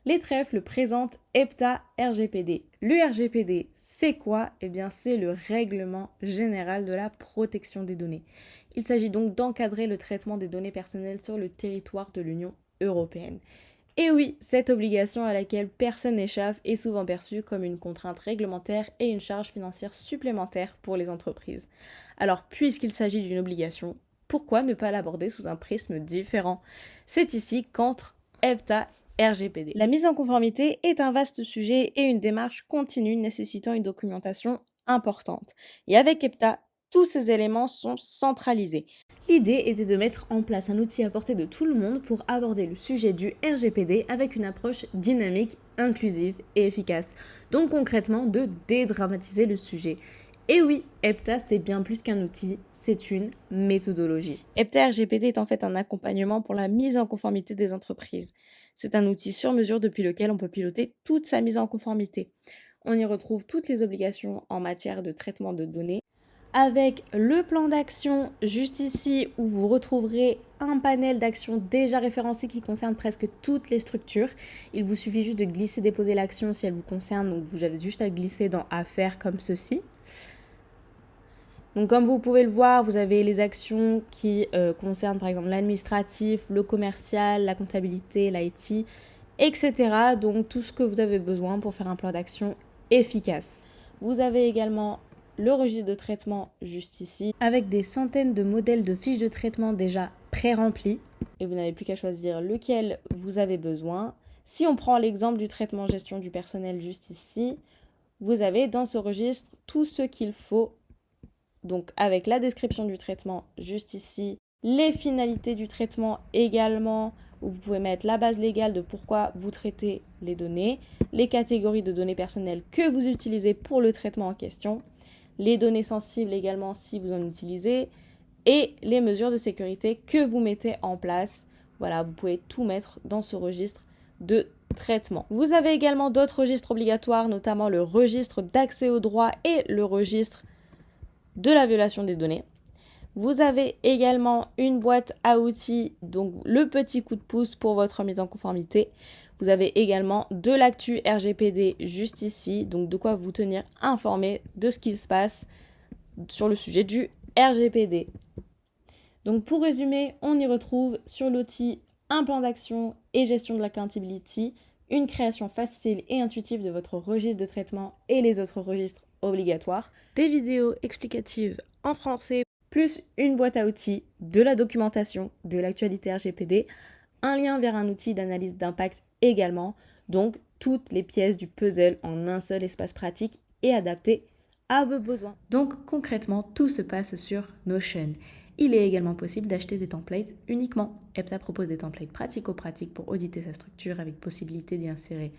Les trèfles présentent EPTA RGPD. Le RGPD, c'est quoi? Eh bien, c'est le Règlement général de la protection des données. Il s'agit donc d'encadrer le traitement des données personnelles sur le territoire de l'Union européenne. Et oui, cette obligation à laquelle personne n'échappe est souvent perçue comme une contrainte réglementaire et une charge financière supplémentaire pour les entreprises. Alors, puisqu'il s'agit d'une obligation, pourquoi ne pas l'aborder sous un prisme différent? C'est ici qu'entre EPTA RGPD. La mise en conformité est un vaste sujet et une démarche continue nécessitant une documentation importante. Et avec EPTA, tous ces éléments sont centralisés. L'idée était de mettre en place un outil à portée de tout le monde pour aborder le sujet du RGPD avec une approche dynamique, inclusive et efficace. Donc concrètement, de dédramatiser le sujet. Et oui, EPTA, c'est bien plus qu'un outil, c'est une méthodologie. EPTA RGPD est en fait un accompagnement pour la mise en conformité des entreprises. C'est un outil sur mesure depuis lequel on peut piloter toute sa mise en conformité. On y retrouve toutes les obligations en matière de traitement de données, avec le plan d'action juste ici où vous retrouverez un panel d'actions déjà référencé qui concerne presque toutes les structures. Il vous suffit juste de glisser, déposer l'action si elle vous concerne, donc vous avez juste à glisser dans Affaires comme ceci. Donc comme vous pouvez le voir, vous avez les actions qui concernent par exemple l'administratif, le commercial, la comptabilité, l'IT, etc. Donc tout ce que vous avez besoin pour faire un plan d'action efficace. Vous avez également le registre de traitement juste ici, avec des centaines de modèles de fiches de traitement déjà pré-remplis. Et vous n'avez plus qu'à choisir lequel vous avez besoin. Si on prend l'exemple du traitement gestion du personnel juste ici, vous avez dans ce registre tout ce qu'il faut. Donc avec la description du traitement juste ici, les finalités du traitement également, où vous pouvez mettre la base légale de pourquoi vous traitez les données, les catégories de données personnelles que vous utilisez pour le traitement en question, les données sensibles également si vous en utilisez, et les mesures de sécurité que vous mettez en place. Voilà, vous pouvez tout mettre dans ce registre de traitement. Vous avez également d'autres registres obligatoires, notamment le registre d'accès aux droits et le registre de la violation des données. Vous avez également une boîte à outils, donc le petit coup de pouce pour votre mise en conformité. Vous avez également de l'actu RGPD juste ici, donc de quoi vous tenir informé de ce qui se passe sur le sujet du RGPD. Donc pour résumer, on y retrouve sur l'outil un plan d'action et gestion de l'accountability, une création facile et intuitive de votre registre de traitement et les autres registres obligatoires, des vidéos explicatives en français, plus une boîte à outils, de la documentation, de l'actualité RGPD, un lien vers un outil d'analyse d'impact également, donc toutes les pièces du puzzle en un seul espace pratique et adapté à vos besoins. Donc concrètement, tout se passe sur Notion. Il est également possible d'acheter des templates uniquement. EPTA propose des templates pratico-pratiques pour auditer sa structure avec possibilité d'y insérer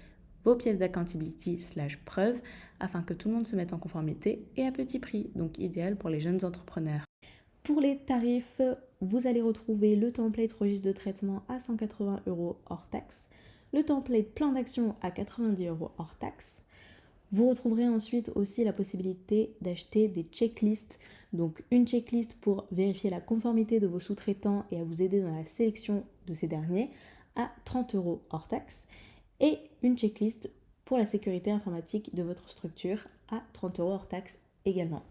vos pièces d'accountability/preuves afin que tout le monde se mette en conformité et à petit prix, donc idéal pour les jeunes entrepreneurs. Pour les tarifs, vous allez retrouver le template registre de traitement à 180 € hors taxe, le template plan d'action à 90 € hors taxe. Vous retrouverez ensuite aussi la possibilité d'acheter des checklists, donc une checklist pour vérifier la conformité de vos sous-traitants et à vous aider dans la sélection de ces derniers à 30 € hors taxe, et une checklist pour la sécurité informatique de votre structure à 30 € hors taxe également.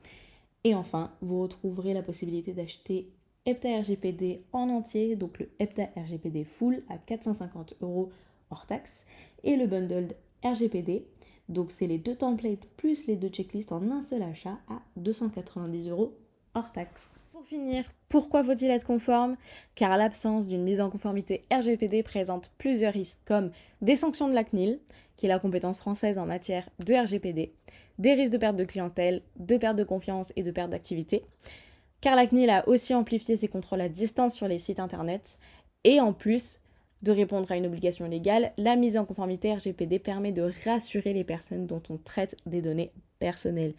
Et enfin, vous retrouverez la possibilité d'acheter EPTA RGPD en entier, donc le EPTA RGPD Full à 450 € hors taxe, et le bundle RGPD. Donc c'est les deux templates plus les deux checklists en un seul achat à 290 € hors taxe. Pour finir, pourquoi faut-il être conforme? Car l'absence d'une mise en conformité RGPD présente plusieurs risques comme des sanctions de la CNIL, qui est la compétence française en matière de RGPD, des risques de perte de clientèle, de perte de confiance et de perte d'activité. Car la CNIL a aussi amplifié ses contrôles à distance sur les sites internet et en plus de répondre à une obligation légale, la mise en conformité RGPD permet de rassurer les personnes dont on traite des données personnelles,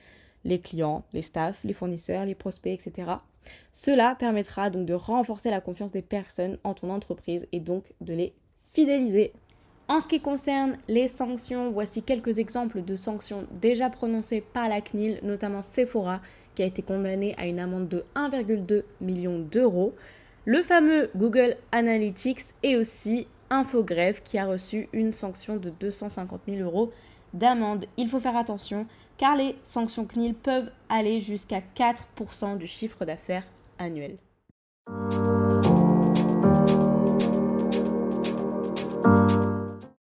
les clients, les staffs, les fournisseurs, les prospects, etc. Cela permettra donc de renforcer la confiance des personnes en ton entreprise et donc de les fidéliser. En ce qui concerne les sanctions, voici quelques exemples de sanctions déjà prononcées par la CNIL, notamment Sephora, qui a été condamné à une amende de 1,2 million d'euros, le fameux Google Analytics et aussi Infogreffe qui a reçu une sanction de 250 000 € d'amende. Il faut faire attention car les sanctions CNIL peuvent aller jusqu'à 4% du chiffre d'affaires annuel.